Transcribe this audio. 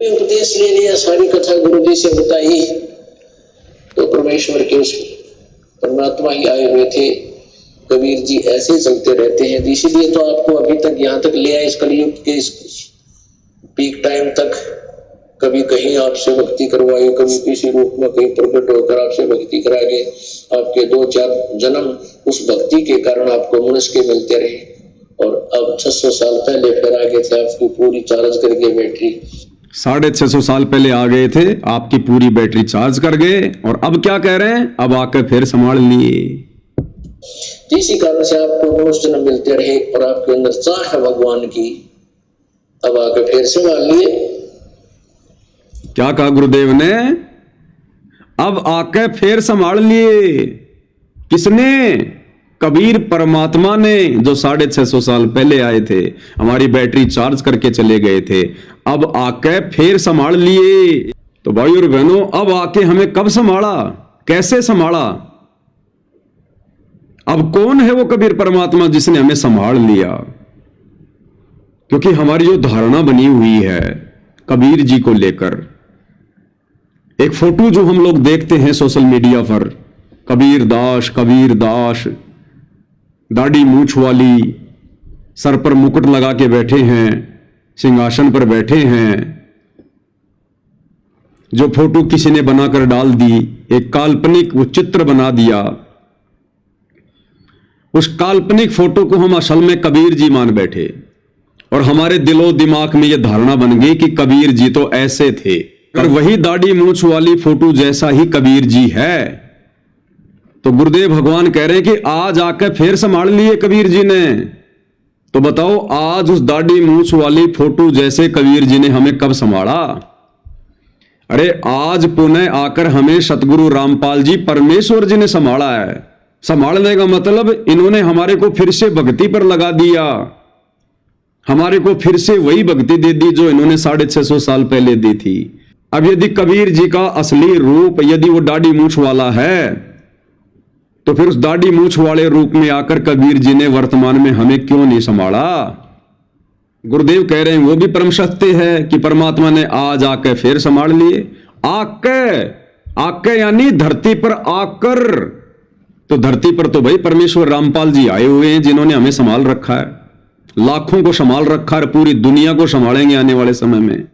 उपदेश ले लिया, सारी कथा गुरु जी से बताई, तो परमेश्वर के उस परमात्मा ही आए हुए थे। कबीर जी ऐसे चलते रहते हैं, इसीलिए तो आपको अभी तक यहाँ तक ले आए, इस कलयुग के इस पीक टाइम तक। कभी कहीं आपसे भक्ति करवाई, कभी किसी रूप में कहीं प्रकट होकर आपसे भक्ति करा के आपके 2-4 जन्म उस भक्ति के कारण आपको मनुष्य के मिलते रहे। और अब 600 साल पहले फिर आ गए थे आपकी पूरी चार्ज करके बैटरी। 650 साल पहले आ गए थे, आपकी पूरी बैटरी चार्ज कर गए, और अब क्या कह रहे हैं, अब आकर फिर संभाल लिए। इसी कारण से आपको मनुष्य जन्म मिलते रहे और आपके अंदर चाह है भगवान की, अब आकर फिर संभाल लिए। क्या कहा गुरुदेव ने? अब आके फिर संभाल लिए। किसने? कबीर परमात्मा ने, जो 650 साल पहले आए थे, हमारी बैटरी चार्ज करके चले गए थे, अब आके फिर संभाल लिए। तो भाई और बहनों, अब आके हमें कब संभाला, कैसे संभाला? अब कौन है वो कबीर परमात्मा जिसने हमें संभाल लिया? क्योंकि हमारी जो धारणा बनी हुई है कबीर जी को लेकर, एक फोटो जो हम लोग देखते हैं सोशल मीडिया पर, कबीर दास, दाढ़ी मूछ वाली, सर पर मुकुट लगा के बैठे हैं, सिंहासन पर बैठे हैं, जो फोटो किसी ने बनाकर डाल दी, एक काल्पनिक वो चित्र बना दिया। उस काल्पनिक फोटो को हम असल में कबीर जी मान बैठे, और हमारे दिलो दिमाग में यह धारणा बन गई कि कबीर जी तो ऐसे थे। और वही दाढ़ी मूछ वाली फोटो जैसा ही कबीर जी है। तो गुरुदेव भगवान कह रहे हैं कि आज आकर फिर संभाल लिए कबीर जी ने। तो बताओ, आज उस दाढ़ी मूछ वाली फोटो जैसे कबीर जी ने हमें कब संभाला? अरे आज पुनः आकर हमें सतगुरु रामपाल जी परमेश्वर जी ने संभाला है। संभालने का मतलब इन्होंने हमारे को फिर से भक्ति पर लगा दिया, हमारे को फिर से वही भक्ति दे दी जो इन्होंने 650 साल पहले दी थी। अब यदि कबीर जी का असली रूप यदि वो दाढ़ी मूछ वाला है, तो फिर उस दाढ़ी मूछ वाले रूप में आकर कबीर जी ने वर्तमान में हमें क्यों नहीं संभाला? गुरुदेव कह रहे हैं वो भी परम सत्य है कि परमात्मा ने आज आकर फिर संभाल लिए। आके यानी धरती पर आकर। तो धरती पर तो भाई परमेश्वर रामपाल जी आए हुए हैं, जिन्होंने हमें संभाल रखा है, लाखों को संभाल रखा है, पूरी दुनिया को संभालेंगे आने वाले समय में।